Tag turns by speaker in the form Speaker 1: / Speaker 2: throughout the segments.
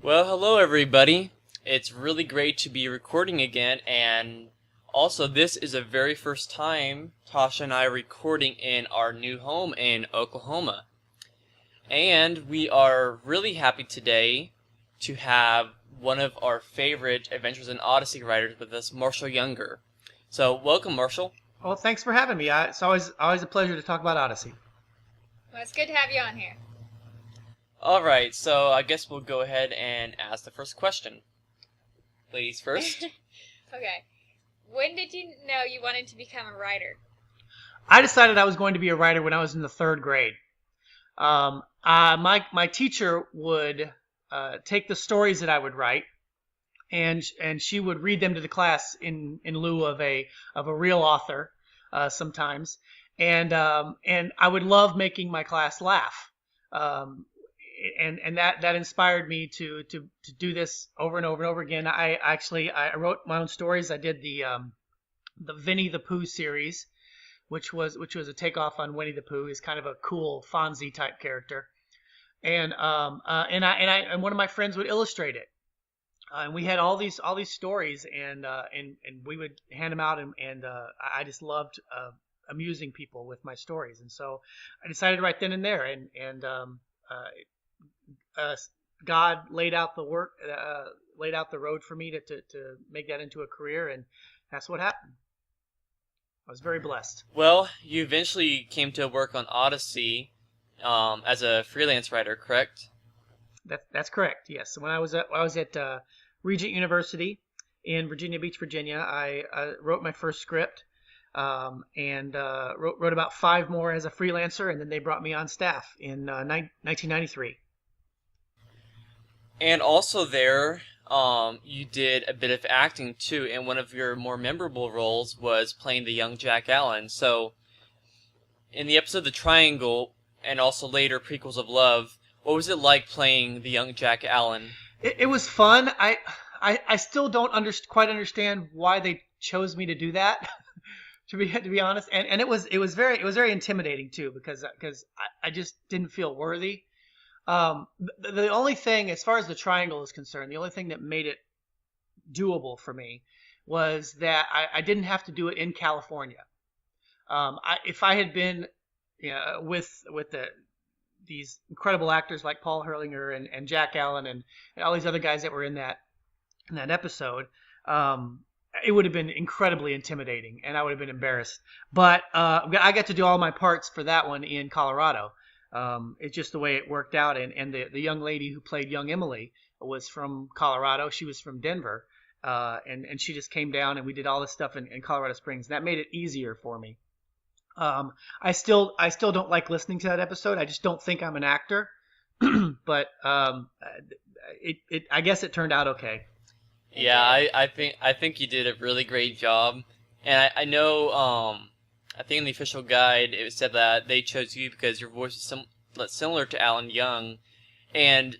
Speaker 1: Well, hello everybody. It's really great to be recording again, and also this is the very first time Tasha and I are recording in our new home in Oklahoma. And we are really happy today to have one of our favorite Adventures in Odyssey writers with us, Marshal Younger. So, welcome, Marshall.
Speaker 2: Well, thanks for having me. It's always a pleasure to talk about Odyssey.
Speaker 3: Well, it's good to have you on here.
Speaker 1: Alright, so I guess we'll go ahead and ask the first question. Ladies first.
Speaker 3: Okay. When did you know you wanted to become a writer?
Speaker 2: I decided I was going to be a writer when I was in the third grade. My teacher would take the stories that I would write, and she would read them to the class in lieu of a real author sometimes, and I would love making my class laugh. And that inspired me to do this over and over and over again. I wrote my own stories. I did the Winnie the Pooh series, which was a takeoff on Winnie the Pooh. He's kind of a cool Fonzie type character, and one of my friends would illustrate it. And we had all these stories, and we would hand them out, and I just loved amusing people with my stories, and so I decided right then and there, and God laid out the road for me to make that into a career, and that's what happened. I was very blessed.
Speaker 1: Well, you eventually came to work on Odyssey as a freelance writer, correct?
Speaker 2: That's correct. Yes. When I was at Regent University in Virginia Beach, Virginia, I wrote my first script, and wrote about 5 more as a freelancer, and then they brought me on staff in 1993.
Speaker 1: And also there, you did a bit of acting too, and one of your more memorable roles was playing the young Jack Allen. So, in the episode The Triangle, and also later Prequels of Love, what was it like playing the young Jack Allen?
Speaker 2: It was fun. I still don't quite understand why they chose me to do that. to be honest, and it was very intimidating too, because I just didn't feel worthy. The only thing, as far as The Triangle is concerned, the only thing that made it doable for me was that I didn't have to do it in California. If I had been, with these incredible actors like Paul Hurlinger and Jack Allen and all these other guys that were in that episode, it would have been incredibly intimidating, and I would have been embarrassed. But I got to do all my parts for that one in Colorado. It's just the way it worked out, and the young lady who played young Emily was from Colorado. She was from Denver, and she just came down, and we did all this stuff in Colorado Springs. That made it easier for me. I still don't like listening to that episode. I just don't think I'm an actor, but I guess it turned out okay.
Speaker 1: Yeah, I think you did a really great job, and I know I think in the official guide it said that they chose you because your voice is similar to Alan Young, and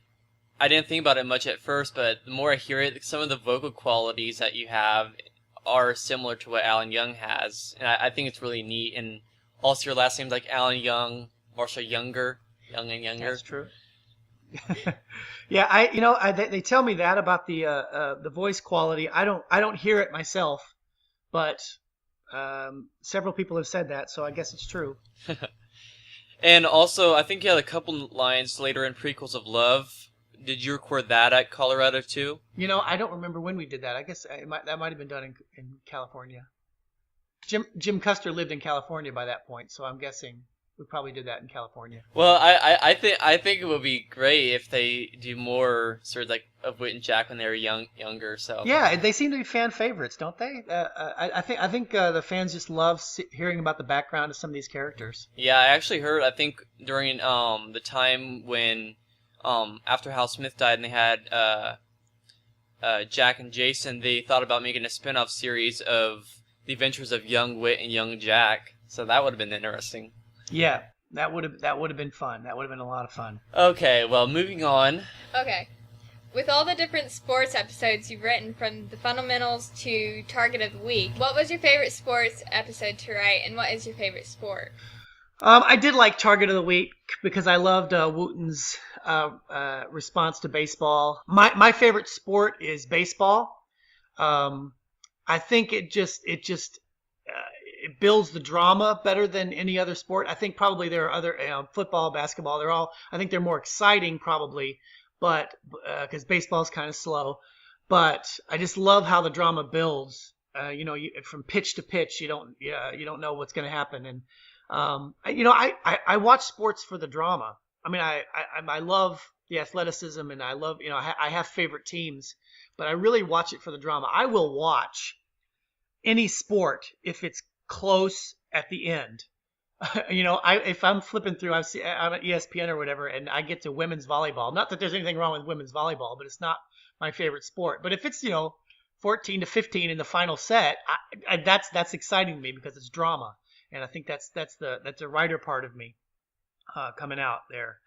Speaker 1: I didn't think about it much at first, but the more I hear it, some of the vocal qualities that you have are similar to what Alan Young has, and I think it's really neat. And also your last name's like Alan Young, Marshal Younger, Young and Younger.
Speaker 2: That's true. Yeah, they tell me that about the voice quality. I don't hear it myself, but several people have said that, so I guess it's true.
Speaker 1: And also, I think you had a couple lines later in Prequels of Love. Did you record that at Colorado too?
Speaker 2: I don't remember when we did that. I guess that might have been done in California. Jim Custer lived in California by that point, so I'm guessing we probably did that in California.
Speaker 1: Well, I think it would be great if they do more sort of like of Whit and Jack when they were younger. So
Speaker 2: yeah, they seem to be fan favorites, don't they? I think the fans just love hearing about the background of some of these characters.
Speaker 1: Yeah, I actually heard. I think during the time when after Hal Smith died and they had Jack and Jason, they thought about making a spin-off series of the adventures of young Whit and young Jack. So that would have been interesting.
Speaker 2: Yeah, that would have been fun. That would have been a lot of fun.
Speaker 1: Okay, well, moving on.
Speaker 3: Okay. With all the different sports episodes you've written, from the fundamentals to Target of the Week, what was your favorite sports episode to write, and what is your favorite sport?
Speaker 2: I did like Target of the Week because I loved Wooten's response to baseball. My favorite sport is baseball. I think it builds the drama better than any other sport. I think probably there are other football, basketball. I think they're more exciting probably, but because baseball is kind of slow. But I just love how the drama builds. From pitch to pitch, you don't know what's going to happen. And I watch sports for the drama. I mean, I love the athleticism, and I love, I have favorite teams, but I really watch it for the drama. I will watch any sport if it's close at the end. If I'm flipping through, I'm at ESPN or whatever, and I get to women's volleyball. Not that there's anything wrong with women's volleyball, but it's not my favorite sport. But if it's 14-15 in the final set, that's exciting to me because it's drama, and I think that's the writer part of me coming out there,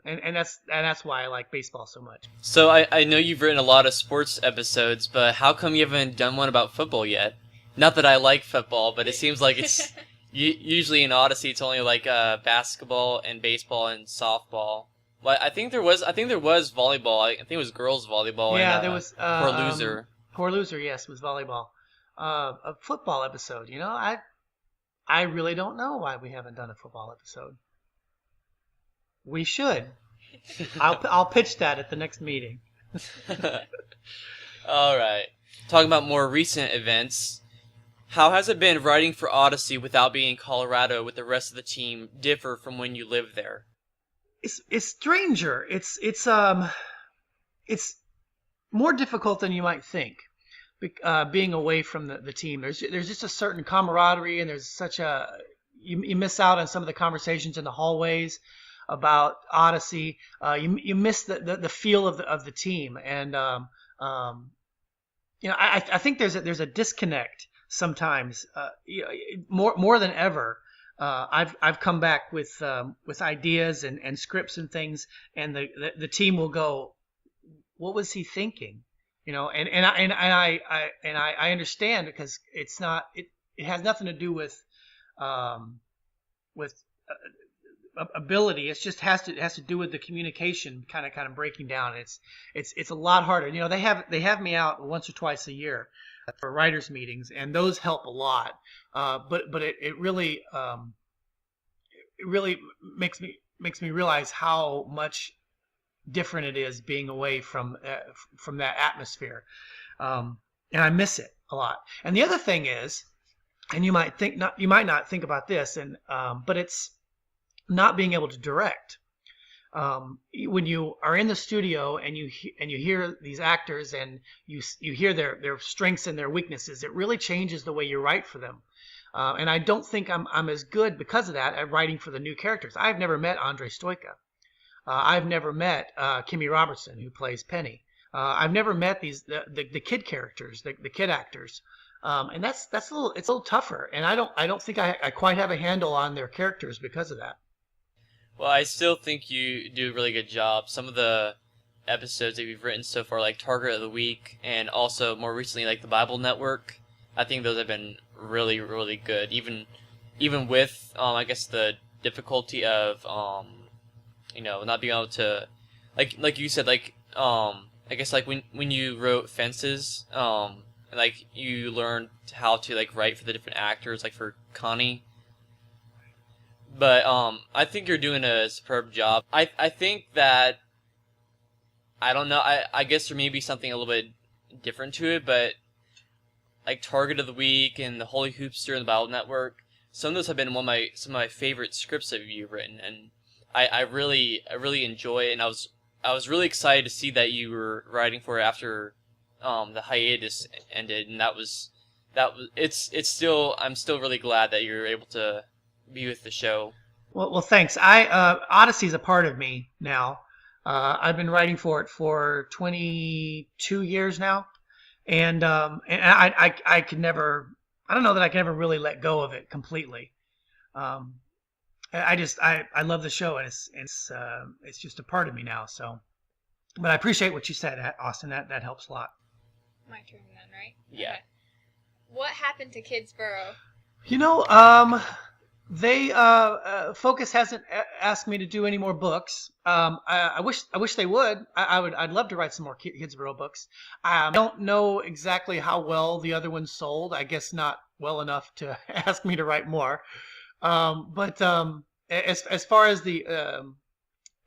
Speaker 2: and that's why I like baseball so much.
Speaker 1: So I know you've written a lot of sports episodes, but how come you haven't done one about football yet? Not that I like football, but it seems like it's usually in Odyssey it's only like basketball and baseball and softball. Well, I think there was volleyball. I think it was girls volleyball.
Speaker 2: Yeah,
Speaker 1: and,
Speaker 2: there was
Speaker 1: Poor Loser.
Speaker 2: Poor Loser, yes, was volleyball. A football episode. I really don't know why we haven't done a football episode. We should. I'll pitch that at the next meeting.
Speaker 1: All right. Talking about more recent events, how has it been writing for Odyssey without being in Colorado with the rest of the team differ from when you lived there?
Speaker 2: It's stranger. It's more difficult than you might think. Being away from the team, there's just a certain camaraderie, and there's such you miss out on some of the conversations in the hallways about Odyssey. You miss the feel of the team, and I think there's a disconnect sometimes. More than ever, I've come back with ideas and scripts and things, and the team will go, "What was he thinking?" And I understand, because it's not, it has nothing to do with ability. It just has to do with the communication kind of breaking down. It's a lot harder. They have me out once or twice a year for writers meetings, and those help a lot. But it really makes me realize how much different it is being away from that atmosphere, and I miss it a lot. And the other thing is, and you might not think about this, but it's not being able to direct. When you are in the studio and you hear these actors, and you hear their strengths and their weaknesses, it really changes the way you write for them. And I don't think I'm as good because of that at writing for the new characters. I've never met Andre Stoica. I've never met Kimmy Robertson, who plays Penny. I've never met the kid characters, the kid actors, and it's a little tougher. And I don't think I quite have a handle on their characters because of that.
Speaker 1: Well, I still think you do a really good job. Some of the episodes that you've written so far, like Target of the Week, and also more recently, like the Bible Network, I think those have been really, really good. Even with, I guess, the difficulty of not being able to, like you said, I guess like when you wrote Fences, like you learned how to write for the different actors, like for Connie. But I think you're doing a superb job. I think that, I don't know, I guess there may be something a little bit different to it, but like Target of the Week and the Holy Hoopster and the Bible Network, some of those have been some of my favorite scripts that you've written, and I really enjoy it, and I was really excited to see that you were writing for it after the hiatus ended, and I'm still really glad that you're able to be with the show.
Speaker 2: Well, thanks. Odyssey's a part of me now. I've been writing for it for 22 years now, and I could never. I don't know that I can ever really let go of it completely. I love the show, and it's just a part of me now. So, but I appreciate what you said, Austin. That helps a lot.
Speaker 3: My turn then, right?
Speaker 1: Yeah.
Speaker 3: Okay. What happened to Kidsboro?
Speaker 2: They Focus hasn't asked me to do any more books. I wish they would. I'd love to write some more Kidsboro books. I don't know exactly how well the other ones sold. I guess not well enough to ask me to write more. But as far as the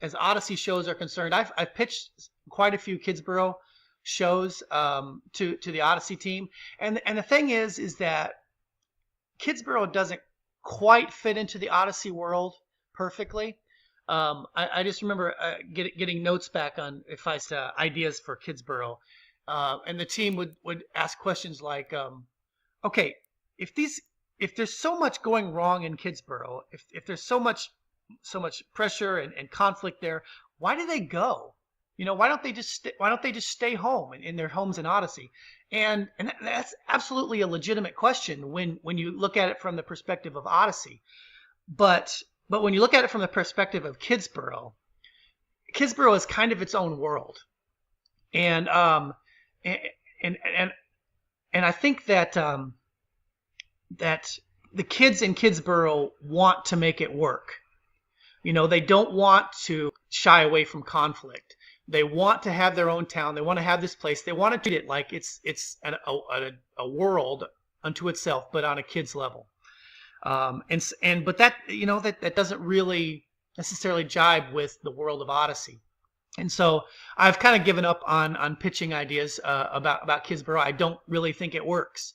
Speaker 2: as Odyssey shows are concerned, I've pitched quite a few Kidsboro shows to the Odyssey team, and the thing is that Kidsboro doesn't quite fit into the Odyssey world perfectly. I just remember getting notes back on if I ideas for Kidsboro, and the team would ask questions like, okay, if there's so much going wrong in Kidsboro, if there's so much pressure and conflict there, why do they go? Why don't they just stay home in their homes in Odyssey? And that's absolutely a legitimate question when you look at it from the perspective of Odyssey. But when you look at it from the perspective of Kidsboro is kind of its own world. And I think that that the kids in Kidsboro want to make it work. They don't want to shy away from conflict. They want to have their own town. They want to have this place. They want to treat it like it's a world unto itself, but on a kid's level. But that doesn't really necessarily jibe with the world of Odyssey. And so I've kind of given up on pitching ideas about Kidsboro. I don't really think it works.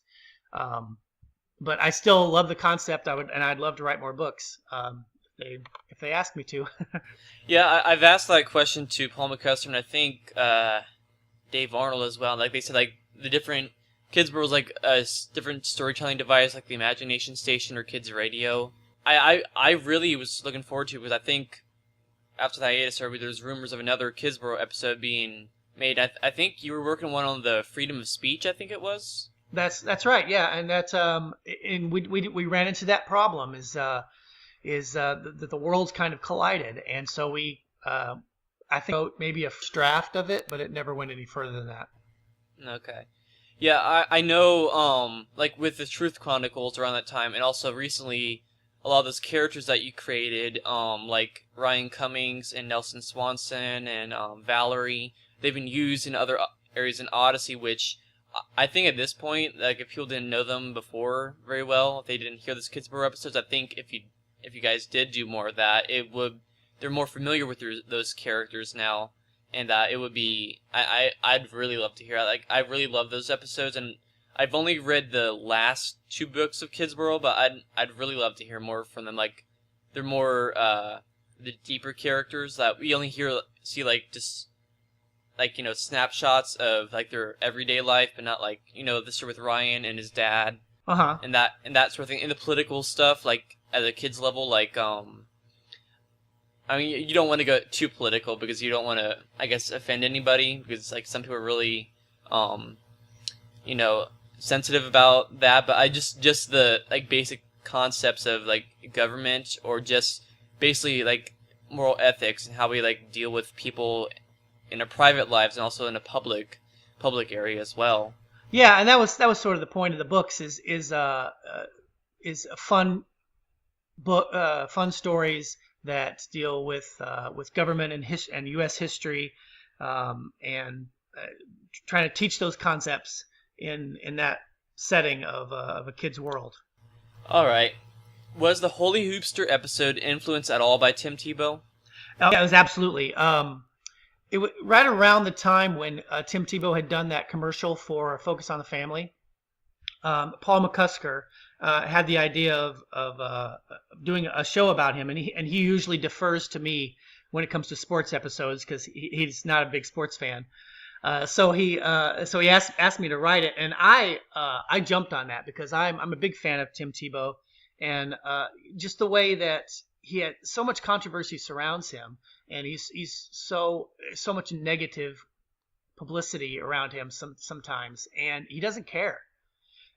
Speaker 2: But I still love the concept. I'd love to write more books. If they ask me to.
Speaker 1: Yeah, I've asked that question to Paul McCusker, and I think Dave Arnold as well. Like they said, like the different Kidsboro is like a different storytelling device, like the Imagination Station or Kids Radio. I really was looking forward to it because I think after the hiatus, there's rumors of another Kidsboro episode being made. I think you were working one on the freedom of speech. I think it was.
Speaker 2: That's right. Yeah, and that's and we ran into that problem is that the worlds kind of collided, and so we I think wrote maybe a first draft of it, but it never went any further than that.
Speaker 1: Okay. Yeah, I know, like with the Truth Chronicles around that time, and also recently, a lot of those characters that you created, like Ryan Cummings and Nelson Swanson and Valerie, they've been used in other areas in Odyssey, which I think at this point, like if people didn't know them before very well, if they didn't hear this Kidsboro episodes, I think if you guys did do more of that, they're more familiar with those characters now, and it would be I'd really love to hear that. Like I really love those episodes, and I've only read the last 2 books of Kidsboro, but I'd really love to hear more from them. Like they're more the deeper characters that we only see like just like snapshots of like their everyday life, but not like this year with Ryan and his dad. And that sort of thing. In the political stuff, like at a kid's level, like I mean, you don't want to go too political because you don't want to, I guess, offend anybody, because like some people are really sensitive about that. But I just the like basic concepts of like government, or just basically like moral ethics and how we like deal with people in our private lives and also in a public area as well.
Speaker 2: Yeah, and that was sort of the point of the books is a fun book, fun stories that deal with government and U.S. history, and trying to teach those concepts in that setting of a kid's world.
Speaker 1: All right, was the Holy Hoopster episode influenced at all by Tim Tebow?
Speaker 2: Yeah, it was absolutely. It was right around the time when Tim Tebow had done that commercial for Focus on the Family. Paul McCusker had the idea of doing a show about him, and he usually defers to me when it comes to sports episodes because he's not a big sports fan. So he asked me to write it, and I jumped on that because I'm a big fan of Tim Tebow, and just the way that he had so much controversy surrounds him, and he's so much negative publicity around him sometimes, and he doesn't care.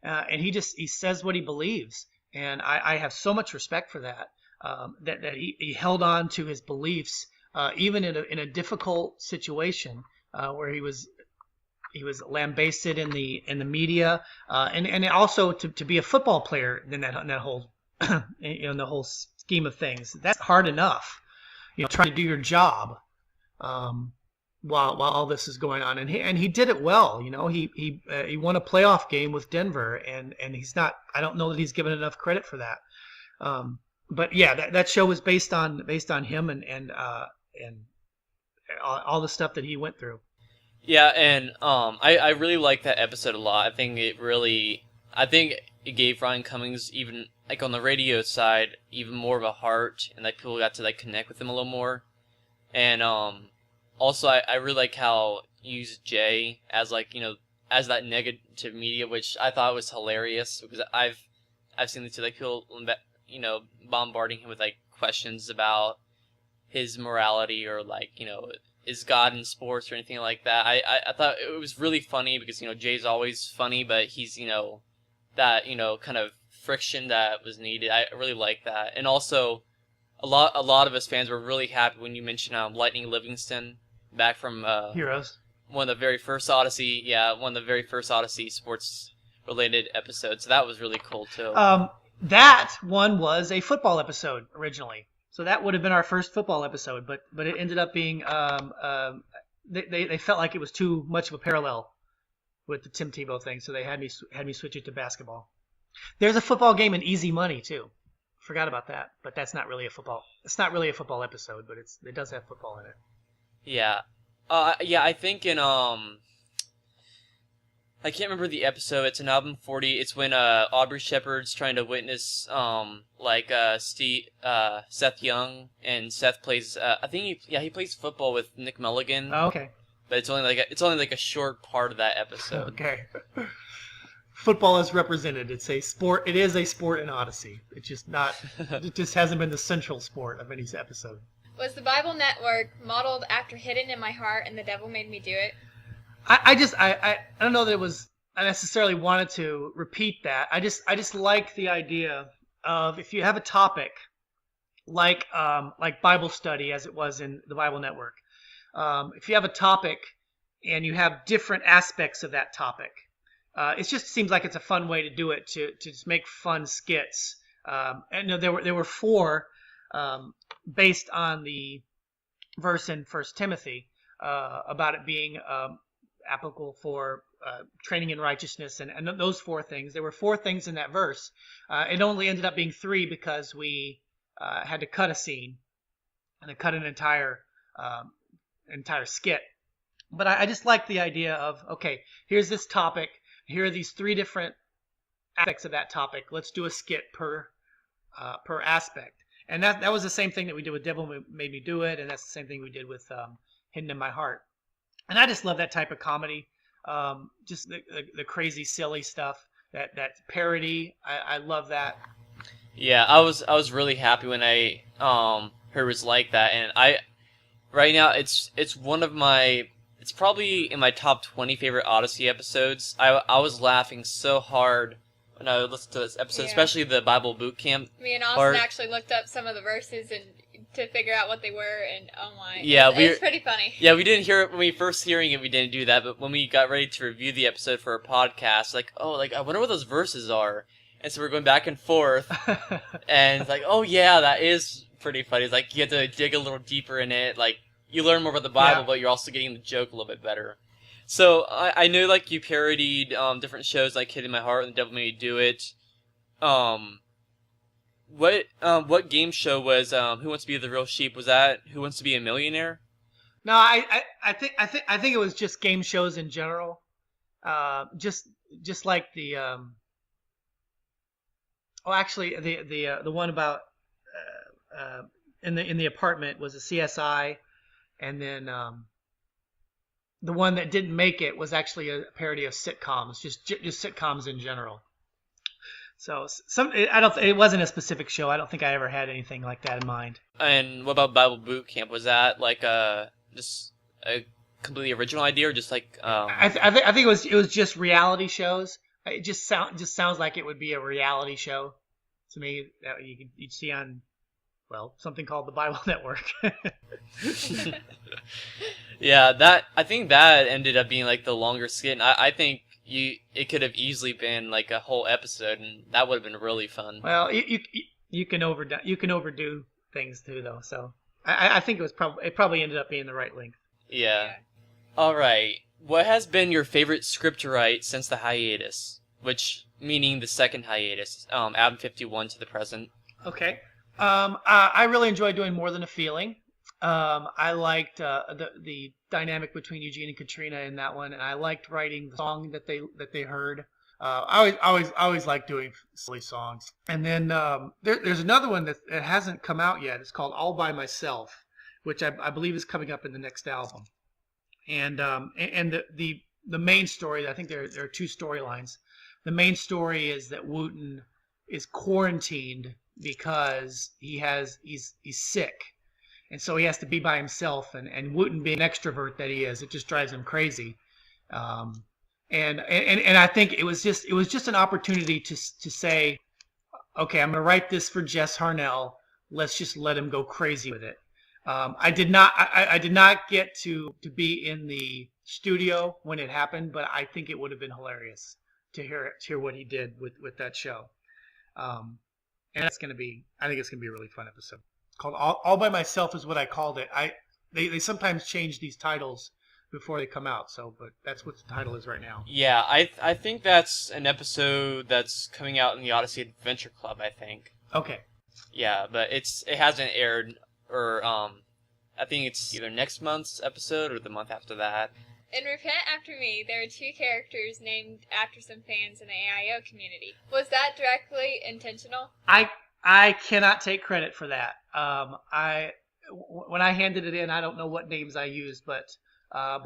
Speaker 2: And he says what he believes, and I have so much respect for that. That he held on to his beliefs even in a difficult situation where he was lambasted in the media, and also to be a football player in that whole in the whole scheme of things. That's hard enough, trying to do your job while all this is going on. And he did it well. He won a playoff game with Denver, and he's not. I don't know that he's given enough credit for that. But yeah, that show was based on him and all the stuff that he went through.
Speaker 1: Yeah, and I really like that episode a lot. I think it gave Ryan Cummings, even like on the radio side, even more of a heart, and like people got to like connect with him a little more. And also I really like how he used Jay as like as that negative media, which I thought was hilarious because I've seen the two like people bombarding him with like questions about his morality or like is God in sports or anything like that. I thought it was really funny because Jay's always funny, but he's that kind of friction that was needed. I really like that. And also a lot of us fans were really happy when you mentioned Lightning Livingston back from
Speaker 2: Heroes,
Speaker 1: one of the very first Odyssey sports related episodes. So that was really cool too.
Speaker 2: That one was a football episode originally. So that would have been our first football episode, but it ended up being they felt like it was too much of a parallel with the Tim Tebow thing, so they had me switch it to basketball. There's a football game in Easy Money too. Forgot about that, but that's not really a football. It's not really a football episode, but it does have football in it.
Speaker 1: Yeah, I think in I can't remember the episode. It's in album 40. It's when Aubrey Shepard's trying to witness Seth Young, and Seth plays he plays football with Nick Mulligan.
Speaker 2: Oh, okay.
Speaker 1: But it's only like a short part of that episode.
Speaker 2: Okay. Football is represented. It's a sport. It is a sport in Odyssey. It's just not. It just hasn't been the central sport of any episode.
Speaker 3: Was the Bible Network modeled after Hidden in My Heart and The Devil Made Me Do It?
Speaker 2: I don't know that it was. I necessarily wanted to repeat that. I just like the idea of if you have a topic like Bible study as it was in the Bible Network. If you have a topic and you have different aspects of that topic, it just seems like it's a fun way to do it, to just make fun skits. And there were 4 based on the verse in 1 Timothy about it being applicable for training in righteousness and those 4 things. There were 4 things in that verse. It only ended up being 3 because we had to cut a scene and to cut an entire skit. But I just like the idea of, okay, here's this topic. Here are these 3 different aspects of that topic. Let's do a skit per aspect. And that was the same thing that we did with Devil Made Me Do It, and that's the same thing we did with Hidden in My Heart. And I just love that type of comedy, just the crazy, silly stuff, that parody. I love that.
Speaker 1: Yeah, I was really happy when I heard it was like that, and right now it's one of my. It's probably in my top 20 favorite Odyssey episodes. I was laughing so hard when I listened to this episode, especially the Bible boot camp.
Speaker 3: Me and Austin actually looked up some of the verses and to figure out what they were, and oh my, it's pretty funny.
Speaker 1: Yeah, we didn't hear it when we first hearing it. We didn't do that, but when we got ready to review the episode for our podcast, I wonder what those verses are. And so we're going back and forth, and it's like, oh yeah, that is pretty funny. It's like you have to dig a little deeper in it, like. You learn more about the Bible, but you're also getting the joke a little bit better. So I know like you parodied different shows like Hidden in My Heart and The Devil Made Me Do It. What game show was Who Wants to Be the Real Sheep? Was that Who Wants to Be a Millionaire?
Speaker 2: No, I think it was just game shows in general. Just like the the one about in the apartment was a CSI. And then the one that didn't make it was actually a parody of sitcoms, just sitcoms in general. So it wasn't a specific show. I don't think I ever had anything like that in mind.
Speaker 1: And what about Bible Boot Camp? Was that like just a completely original idea, or just like?
Speaker 2: I think it was just reality shows. It just sounds like it would be a reality show to me that you'd see on. Well, something called the Bible Network.
Speaker 1: Yeah, I think that ended up being like the longer skit. And I think it could have easily been like a whole episode, and that would have been really fun.
Speaker 2: Well, you can overdo things too, though. So I think it probably ended up being the right length.
Speaker 1: Yeah. All right. What has been your favorite script to write since the hiatus? Which meaning the second hiatus, Adam 51 to the present.
Speaker 2: Okay. I really enjoyed doing More Than a Feeling. I liked the dynamic between Eugene and Katrina in that one, and I liked writing the song that they heard. I always like doing silly songs. And then there's another one that hasn't come out yet. It's called All by Myself, which I believe is coming up in the next album. And the main story, I think there are two storylines. The main story is that Wooten is quarantined because he's sick, and so he has to be by himself. And Wooten, being an extrovert that he is, it just drives him crazy. And I think it was just an opportunity to say, okay, I'm gonna write this for Jess Harnell. Let's just let him go crazy with it. I did not get to be in the studio when it happened, but I think it would have been hilarious to hear what he did with that show. And I think it's gonna be a really fun episode. Called All by Myself is what I called it. They sometimes change these titles before they come out, but that's what the title is right now.
Speaker 1: Yeah, I think that's an episode that's coming out in the Odyssey Adventure Club, I think.
Speaker 2: Okay.
Speaker 1: Yeah, but it hasn't aired, or I think it's either next month's episode or the month after that.
Speaker 3: In Repent After Me, there are two characters named after some fans in the AIO community. Was that directly intentional?
Speaker 2: I cannot take credit for that. When I handed it in, I don't know what names I used, but I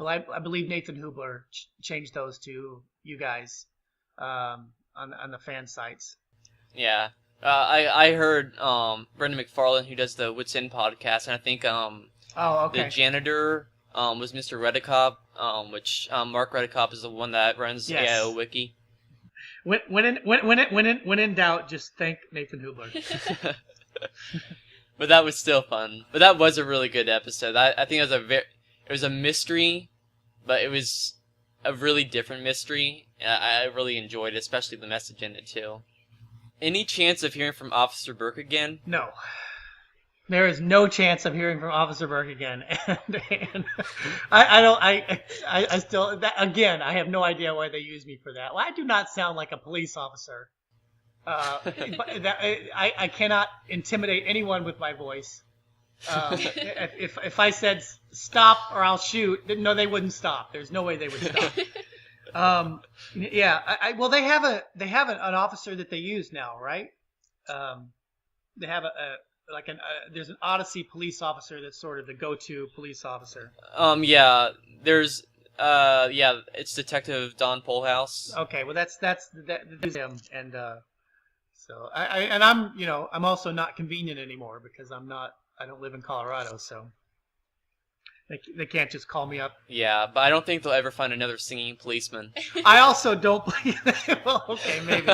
Speaker 2: believe Nathan Hubler changed those to you guys on the fan sites.
Speaker 1: Yeah. I heard Brendan McFarlane, who does the Wits End podcast, and I think the janitor was Mr. Redicop, which Mark Redicop is the one that runs AIO Wiki.
Speaker 2: When in doubt, just thank Nathan Hubler.
Speaker 1: But that was still fun. But that was a really good episode. I think it was a mystery, but it was a really different mystery. I really enjoyed it, especially the message in it too. Any chance of hearing from Officer Burke again?
Speaker 2: No. There is no chance of hearing from Officer Burke again. And I still, again, I have no idea why they use me for that. Well, I do not sound like a police officer. I cannot intimidate anyone with my voice. If I said stop or I'll shoot, no, they wouldn't stop. There's no way they would stop. Well, they have an officer that they use now, right? They have there's an Odyssey police officer that's sort of the go-to police officer. It's Detective Don Polhouse. Okay, well that's him, and so I'm also not convenient anymore because I don't live in Colorado, so they can't just call me up.
Speaker 1: Yeah, but I don't think they'll ever find another singing policeman.
Speaker 2: I also don't believe that. Well, okay, maybe.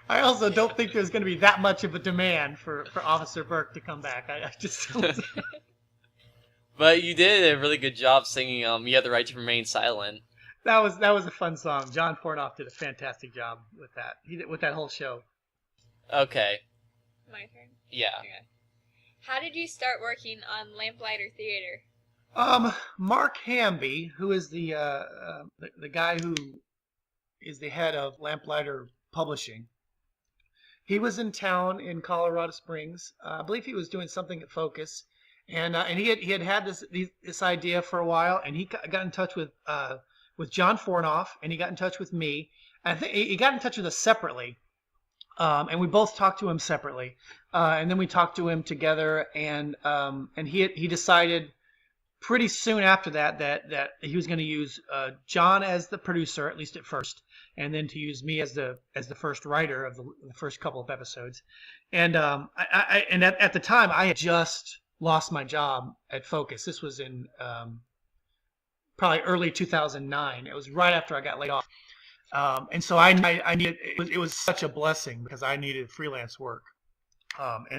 Speaker 2: I also don't think there's going to be that much of a demand for Officer Burke to come back. I just don't.
Speaker 1: But you did a really good job singing You Have the Right to Remain Silent.
Speaker 2: That was a fun song. John Fornoff did a fantastic job with that. He did with that whole show.
Speaker 1: Okay.
Speaker 3: My turn?
Speaker 1: Yeah.
Speaker 3: Okay. How did you start working on Lamplighter Theatre?
Speaker 2: Mark Hamby, who is the guy who is the head of Lamplighter Publishing, he was in town in Colorado Springs. I believe he was doing something at Focus, and he had this idea for a while, and he got in touch with John Fornoff, and he got in touch with me. I think he got in touch with us separately, and we both talked to him separately, and then we talked to him together, and he decided pretty soon after that he was going to use John as the producer, at least at first, and then to use me as the first writer of the first couple of episodes. And at the time I had just lost my job at Focus. This was in probably early 2009. It was right after I got laid off. And so I needed, it was such a blessing because I needed freelance work.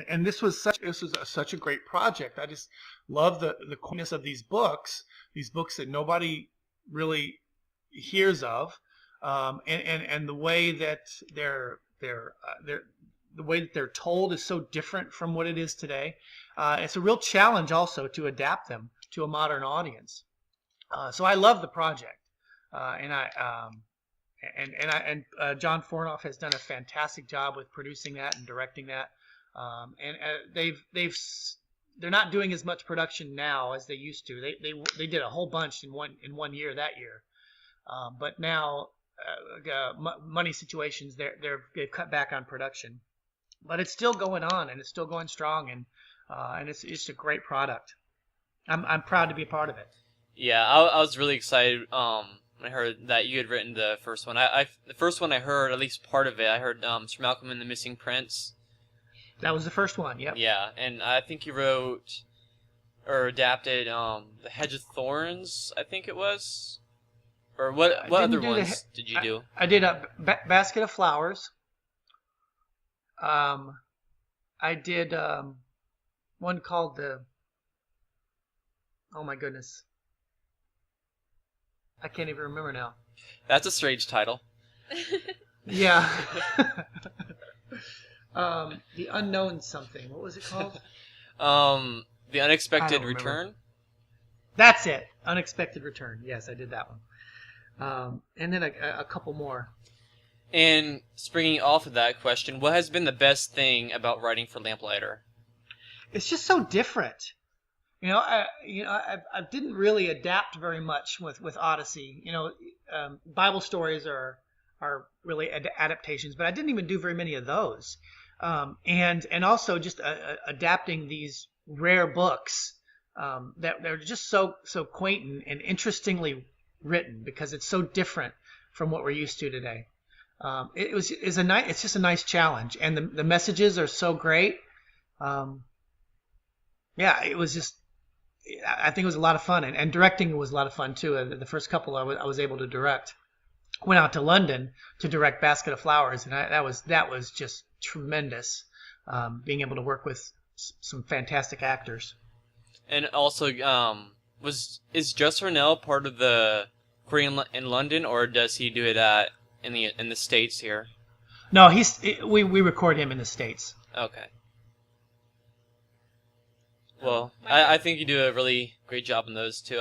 Speaker 2: And this was such a great project. I just love the coolness of these books that nobody really hears of. and the way that the way that they're told is so different from what it is today. It's a real challenge also to adapt them to a modern audience. So I love the project, and John Fornoff has done a fantastic job with producing that and directing that. They're not doing as much production now as they used to. They did a whole bunch in one year that year, but now money situations they've cut back on production, but it's still going on and it's still going strong, and it's a great product. I'm proud to be a part of it.
Speaker 1: Yeah, I was really excited when I heard that you had written the first one. The first one I heard, at least part of it, I heard Sir Malcolm and the Missing Prince.
Speaker 2: That was the first one, yep.
Speaker 1: Yeah, and I think you wrote or adapted The Hedge of Thorns, I think it was. Or what other ones did you do?
Speaker 2: I did a Basket of Flowers. I did one called the... Oh my goodness. I can't even remember now.
Speaker 1: That's a strange title.
Speaker 2: Yeah. The Unknown something. What was it called?
Speaker 1: The Unexpected Return?
Speaker 2: That's it. Unexpected Return. Yes, I did that one. And then a couple more.
Speaker 1: And springing off of that question, what has been the best thing about writing for Lamplighter?
Speaker 2: It's just so different. I didn't really adapt very much with Odyssey. Bible stories are really adaptations, but I didn't even do very many of those. And also just adapting these rare books that they're just so quaint and interestingly written because it's so different from what we're used to today. It's just a nice challenge, and the messages are so great. It was just. I think it was a lot of fun, and directing was a lot of fun too. The first couple I was able to direct. Went out to London to direct Basket of Flowers, and that was just tremendous. Being able to work with some fantastic actors.
Speaker 1: And also, is Just Hornell part of the recording in London, or does he do it in the States here?
Speaker 2: No, we record him in the States.
Speaker 1: Okay. Well, I think you do a really great job in those too.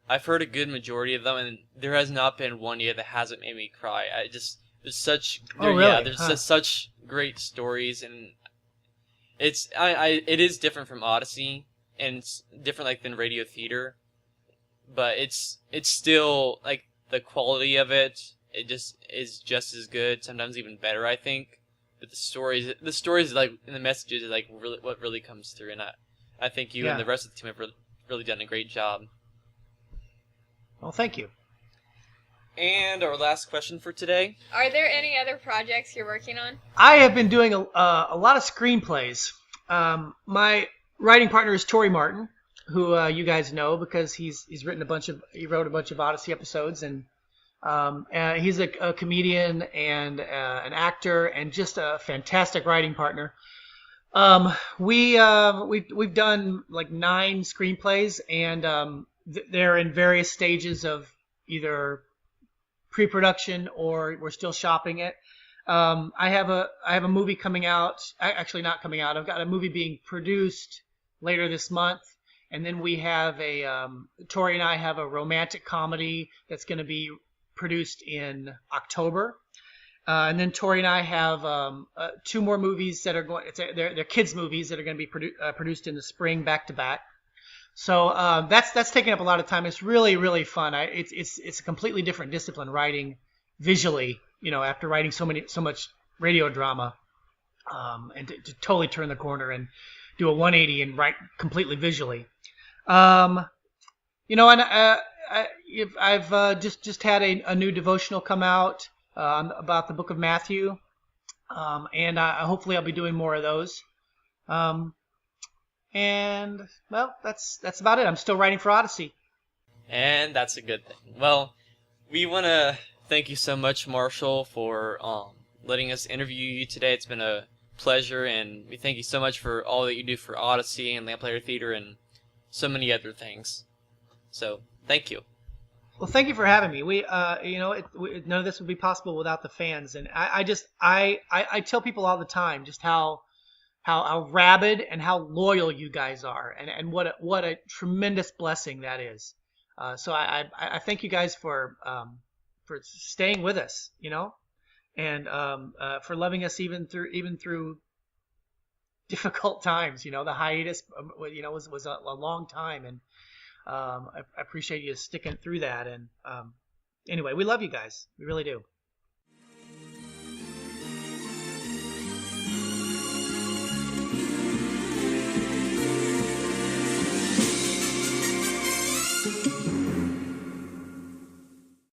Speaker 1: I've heard a good majority of them, and there has not been one yet that hasn't made me cry. There's such such great stories, and it is different from Odyssey, and it's different than radio theater, but it's still the quality of it. It just is just as good, sometimes even better, I think. But the stories, and the messages is really what really comes through, and I think you and the rest of the team have really done a great job.
Speaker 2: Well, thank you.
Speaker 1: And our last question for today.
Speaker 3: Are there any other projects you're working on?
Speaker 2: I have been doing a lot of screenplays. My writing partner is Tori Martin, who you guys know because he wrote a bunch of Odyssey episodes, and he's a comedian and an actor and just a fantastic writing partner. We've done 9 screenplays, and they're in various stages of either pre-production or we're still shopping it. I have a movie coming out. Actually, not coming out. I've got a movie being produced later this month, and then we have Tori and I have a romantic comedy that's going to be produced in October. And then Tori and I have 2 more movies that are they're kids movies that are going to be produced in the spring back to back. So that's taking up a lot of time. It's really, really fun. It's a completely different discipline, writing visually. After writing so much radio drama, and to totally turn the corner and do a 180 and write completely visually. And I've just had a new devotional come out. About the book of Matthew, and hopefully I'll be doing more of those. And well, that's about it. I'm still writing for Odyssey,
Speaker 1: and that's a good thing. Well, we want to thank you so much, Marshall, for letting us interview you today. It's been a pleasure, and we thank you so much for all that you do for Odyssey and Lamplighter Theatre and so many other things. So, thank you.
Speaker 2: Well, thank you for having me. None of this would be possible without the fans, and I tell people all the time just how rabid and how loyal you guys are, and what a tremendous blessing that is. So I thank you guys for staying with us, and for loving us even through difficult times. The hiatus, was a long time, and I appreciate you sticking through that. And anyway, we love you guys. We really do.